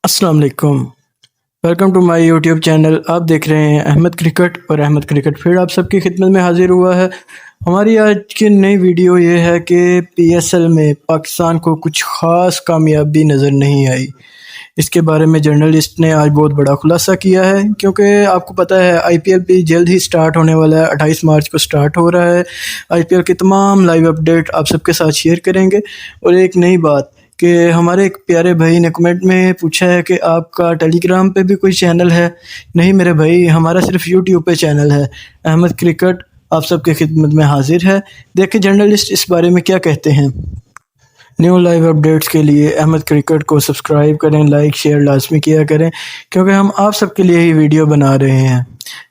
अस्सलाम वालेकुम। Welcome to my YouTube channel. आप देख रहे हैं अहमद क्रिकेट और अहमद क्रिकेट फिर आप सबकी खिदमत में हाजिर हुआ है। हमारी आज की नई वीडियो ये है कि पीएसएल में पाकिस्तान को कुछ ख़ास कामयाबी नज़र नहीं आई। इसके बारे में जर्नलिस्ट ने आज बहुत बड़ा खुलासा किया है, क्योंकि आपको पता है आईपीएल भी जल्द ही स्टार्ट होने वाला है। 28 मार्च को स्टार्ट हो रहा है। आईपीएल की तमाम लाइव अपडेट आप सबके साथ शेयर करेंगे। और एक नई बात कि हमारे एक प्यारे भाई ने कमेंट में पूछा है कि आपका टेलीग्राम पे भी कोई चैनल है। नहीं मेरे भाई, हमारा सिर्फ यूट्यूब पे चैनल है। अहमद क्रिकेट आप सबके खिदमत में हाजिर है। देखें जर्नलिस्ट इस बारे में क्या कहते हैं। न्यू लाइव अपडेट्स के लिए अहमद क्रिकेट को सब्सक्राइब करें, लाइक शेयर लाजमी किया करें, क्योंकि हम आप सबके लिए ही वीडियो बना रहे हैं।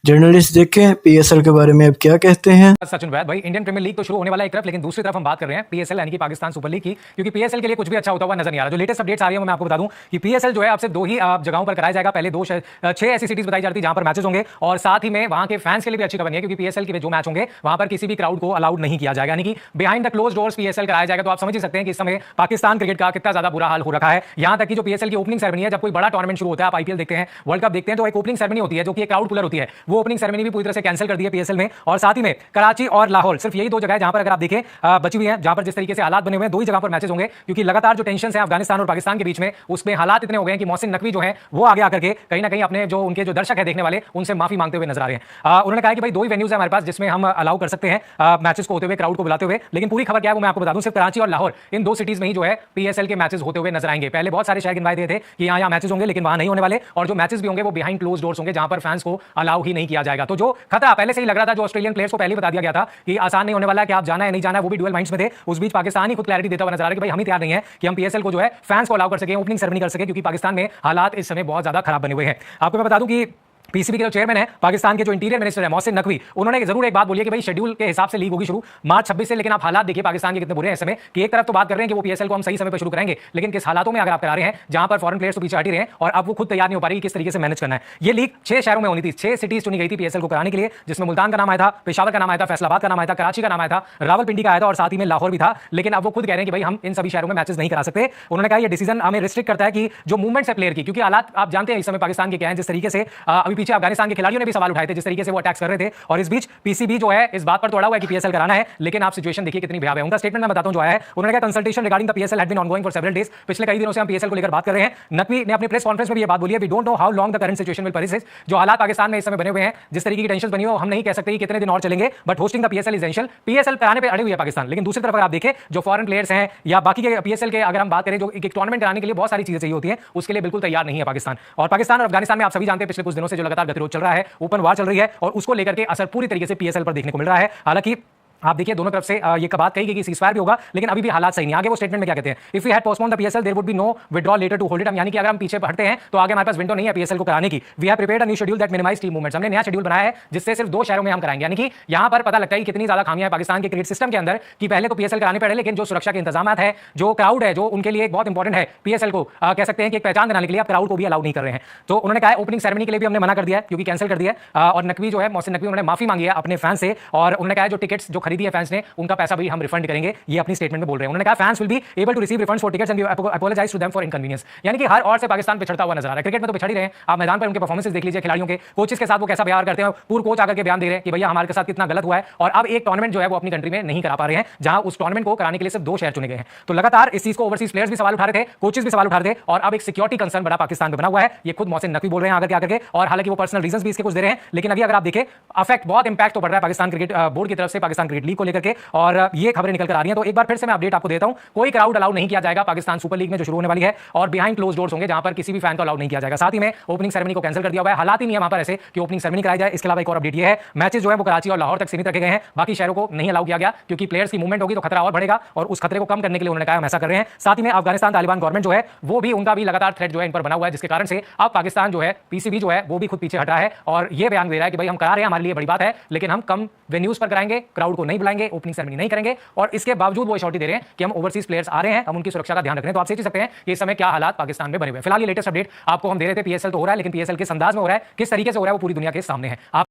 जर्नलिस्ट देखें पीएसएल के बारे में अब क्या कहते हैं। सचिन वैद भाई, इंडियन प्रीमियर लीग तो शुरू होने वाला है एक तरफ, लेकिन दूसरी तरफ हम बात कर रहे हैं पीएसएल यानी कि पाकिस्तान सुपर लीग की, क्योंकि पीएसएल के लिए कुछ भी अच्छा होता हुआ नजर नहीं आ रहा। जो लेटेस्ट अपडेट्स आ रही है मैं आपको बता दूं कि पीएसएल जो है आपसे दो ही जगहों पर कराया जाएगा। पहले 6 ऐसी सिटीज बताई जाती है जहां पर मैचेस होंगे, और साथ ही में वहां के फैंस के लिए भी अच्छी खबर नहीं है, क्योंकि पीएसएल के जो मैच होंगे वहां पर किसी भी क्राउड को अलाउड नहीं किया जाएगा, यानी कि behind the close doors PSL कराया जाएगा। तो आप समझ ही सकते हैं कि इस समय पाकिस्तान क्रिकेट का कितना ज्यादा बुरा हाल हो रखा है। यहां तक कि जो पीएसएल की ओपनिंग सेरेमनी है, जब कोई बड़ा टूर्नामेंट शुरू होता है, आप आईपीएल देखते हैं, वर्ल्ड कप देखते हैं, तो एक ओपनिंग सेरेमनी होती है जो कि एक क्राउड पुलर होती है। वो ओपनिंग सेरेमनी भी पूरी तरह से कैंसिल कर दी है पीएसएल में। और साथ ही में कराची और लाहौर, सिर्फ यही दो जगह है जहां पर अगर आप देखें बची हुई है, जहां पर जिस तरीके से हालात बने हुए हैं, दो ही जगह पर मैचेस होंगे, क्योंकि लगातार जो टेंशन है अफगानिस्तान और पाकिस्तान के बीच में, उसमें हालात इतने हो गए हैं कि मोहसिन नकवी जो है वो आगे आकर के कहीं ना कहीं अपने जो उनके जो दर्शक है देखने वाले, उनसे माफी मांगते हुए नजर आ रहे हैं। उन्होंने कहा कि भाई दो ही वेन्यूज है हमारे पास जिसमें हम अलाउ कर सकते हैं मैचेस को होते हुए, क्राउड को बुलाते हुए। लेकिन पूरी खबर क्या है वो मैं आपको बता दूं, सिर्फ कराची और लाहौर इन दो सिटीज में ही जो है पीएसएल के मैचेस होते हुए नजर आएंगे। पहले बहुत सारे शहर गिनवाए दिए थे कि यहाँ मैचेस होंगे, लेकिन वहां नहीं होने वाले, और जो मैचेस भी होंगे वो बिहाइंड क्लोज डोर्स होंगे, जहां पर फैंस को अलाउ ही नहीं किया जाएगा। तो जो खतरा पहले से ही लग रहा था, जो ऑस्ट्रेलियन प्लेयर्स को पहले बता दिया गया था कि आसान नहीं होने वाला है, कि आप जाना है नहीं जाना है, वो भी डुअल माइंड्स में थे। उस बीच पाकिस्तान ही खुद क्लैरिटी देता हुआ नजर आ रहा है कि भाई हम ही तैयार नहीं है कि हम पीएसएल को जो है फैंस को अलाउ कर सके, ओपनिंग सेरेमनी कर सके, क्योंकि पाकिस्तान में हालात इस समय बहुत ज्यादा खराब बने हुए हैं। आपको मैं बता दूं कि पीसीबी के जो चेयरमैन है, पाकिस्तान के जो इंटीरियर मिनिस्टर है मोहसिन नकवी, उन्होंने जरूर एक बात बोली है कि भाई शेड्यूल के हिसाब से लीग होगी शुरू मार्च 26 से। लेकिन आप हालात देखिए पाकिस्तान के कितने बुरे हैं इस समय, कि एक तरफ तो बात कर रहे हैं कि वो पीएसएल को हम सही समय पर शुरू करेंगे, लेकिन किस हालातों में अगर आप करा रहे हैं जहां पर फॉरेन प्लेयर्स तो पीछे हट ही रहे हैं, और अब वो खुद तैयार नहीं हो पा रही किस तरीके से मैनेज करना है। ये लीग 6 शहरों में होनी थी, 6 सिटीज चुनी गई थी पीएसएल को कराने के लिए, जिसमें मुल्तान का नाम आया था, पेशावर का नाम आया था, फैसलाबाद का नाम आया था, कराची का नाम आया था, रावलपिंडी का आया था, और साथ ही में लाहौर भी था। लेकिन अब वो खुद कह रहे हैं कि भाई हम इन सभी शहरों में मैचेस नहीं करा सकते। उन्होंने कहा ये डिसीजन हमें रिस्ट्रिक्ट करता है कि जो मूवमेंट्स है प्लेयर की, क्योंकि हालात आप जानते हैं इस समय पाकिस्तान के क्या है, जिस तरीके से अभी पीछे अफगानिस्तान के खिलाड़ियों ने भी सवाल उठाए थे, जिस तरीके से वो अटैक्स कर रहे थे। और इस बीच पीसीबी जो है इस बात पर तोड़ा हुआ है कि पीएसएल कराना है, लेकिन आप सिचुएशन देखिए कितनी भयावह है। उनका स्टेटमेंट मैं बताता हूं जो आया है। उन्होंने कहा consultation regarding the PSL had been ongoing for several days, पिछले कई दिनों से हम पीएसएल को लेकर बात कर रहे हैं। नकवी ने अपनी प्रेस कॉन्फ्रेंस में भी ये बात बोली है, we don't know how long the current situation will persist. जो हालात पाकिस्तान में इस समय बने हुए हैं, जिस तरीके की टेंशन बनी हो, हम नहीं कह सकते कि कितने दिन और चलेंगे, but hosting the PSL is essential. PSL कराने पे अड़े हुए है पाकिस्तान। लेकिन दूसरी तरफ अगर आप देखें जो फॉरेन प्लेयर्स हैं या बाकी के पीएसएल के अगर हम बात करें, जो एक टूर्नामेंट कराने के लिए बहुत सारी चीजें चाहिए होती हैं, उसके लिए बिल्कुल तैयार नहीं है पाकिस्तान। और पाकिस्तान और अफगानिस्तान में आप सभी जानते हैं पिछले कुछ दिनों से जो लगातार गतिरोध चल रहा है, ओपन वार चल रही है, और उसको लेकर के असर पूरी तरीके से पीएसएल पर देखने को मिल रहा है। हालांकि आप देखिए दोनों तरफ से ये बात कही गई कि सीजफायर भी होगा, लेकिन अभी भी हालात सही नहीं। आगे वो स्टेटमेंट में क्या कहते हैं, if we had postpone the PSL there would be no withdrawal letter to hold it. यानी कि अगर हम पीछे हटते हैं तो आगे हमारे पास विंडो नहीं है पीएसएल को कराने की। We have prepared a new schedule that minimize team movements. हमने नया शेड्यूल बनाया है जिससे सिर्फ 2 शहरों में हम कराएंगे। यानी कि यहां पर पता लगता है कि कितनी ज्यादा खामियां है पाकिस्तान के क्रिकेट सिस्टम के अंदर, कि पहले तो पीएसएल कराने पड़े, लेकिन जो सुरक्षा के इंतजाम है, जो क्राउड है, जो उनके लिए बहुत इंपॉर्टेंट है पीएसएल को कह सकते हैं कि एक पहचान बनाने के लिए आप क्राउड को भी अलाउ नहीं कर रहे हैं। तो उन्होंने कहा ओपनिंग सेरेमनी के लिए भी हमने मना कर दिया है, क्योंकि कैंसिल कर दिया है। और नकवी जो है मोहसिन नकवी, उन्होंने माफी मांगी है अपने फैंस से, और उन्होंने कहा जो टिकट्स जो खरीदी है फैंस ने, उनका पैसा भी हम रिफंड करेंगे, ये अपनी स्टेटमेंट में बोल रहे हैं। उन्होंने कहा fans will be able to receive refunds for tickets and we apologize to them for inconvenience. यानी कि हर ओर से पाकिस्तान पिछड़ता हुआ नजर आ रहा है। क्रिकेट में तो पिछड़ ही रहे हैं, आप मैदान पर उनके परफॉर्मेंसेस देख लीजिए, खिलाड़ियों के, कोचेस के साथ वो कैसा व्यवहार करते हैं। पूर्व कोच आकर के बयान दे रहे हैं कि भैया हमारे साथ कितना गलत हुआ है, और अब एक टूर्नामेंट जो है वो अपनी कंट्री में नहीं करा पा रहे हैं, जहां उस टूर्नामेंट को कराने के लिए सिर्फ 2 शहर चुने गए हैं। तो लगातार इस चीज को ओवरसीज प्लेयर्स भी सवाल उठा रहे थे, कोचेस भी सवाल उठा रहे थे, और अब एक सिक्योरिटी कंसर्न बड़ा पाकिस्तान में बना हुआ है। ये खुद मोहसिन नकवी बोल रहे हैं आकर के और हालांकि वो पर्सनल रीजंस भी इसके कुछ दे रहे हैं, लेकिन अभी अगर आप देखें अफेक्ट बहुत इंपैक्ट तो पड़ रहा है पाकिस्तान क्रिकेट बोर्ड की तरफ से पाकिस्तान क्रिकेट लीग को लेकर के, और ये खबरें निकल कर आ रही हैं। तो एक बार फिर से मैं अपडेट आपको देता हूं, कोई क्राउड अलाउ नहीं किया जाएगा पाकिस्तान सुपर लीग में जो शुरू होने वाली है, और बिहाइंड क्लोज डोर्स होंगे जहां पर किसी भी फैन को अलाउ नहीं किया जाएगा। साथ ही में ओपनिंग सेरेमनी को कैंसिल कर दिया हुआ है, हालात ही नहीं है वहां पर ऐसे कि ओपनिंग सेरेमनी कराई जाए। इसके अलावा एक और अपडेट ये है, मैचेस जो है वो कराची और लाहौर तक सीमित रखे गए हैं, बाकी शहरों को नहीं अलाउ किया गया, क्योंकि प्लेयर्स की मूवमेंट होगी तो खतरा और बढ़ेगा, और उस खतरे को कम करने के लिए उन्होंने कहा हम ऐसा कर रहे हैं। साथ ही में अफगानिस्तान तालिबान गवर्नमेंट जो है वो भी, उनका भी लगातार थ्रेट जो है इन पर बना हुआ है, जिसके कारण से अब पाकिस्तान जो है पीसीबी जो है वो भी खुद पीछे हटा है, और ये बयान दे रहा है कि भाई हम करा रहे हैं, हमारे लिए बड़ी बात है, लेकिन हम कम वेन्यूज पर कराएंगे, क्राउड को नहीं बुलाएंगे, ओपनिंग सेरेमनी नहीं करेंगे, और इसके बावजूद वो अश्योरिटी दे रहे हैं कि हम ओवरसीज प्लेयर्स आ रहे हैं, हम उनकी सुरक्षा का ध्यान रख रहे हैं। तो आप सोच सकते हैं कि इस समय क्या हालात पाकिस्तान में बने हुए हैं। फिलहाल ये लेटेस्ट अपडेट आपको हम दे रहे थे, पीएसएल तो हो रहा है, लेकिन पीएसएल किस अंदाज में हो रहा है, किस तरीके से हो रहा है, वो पूरी दुनिया के सामने है। आप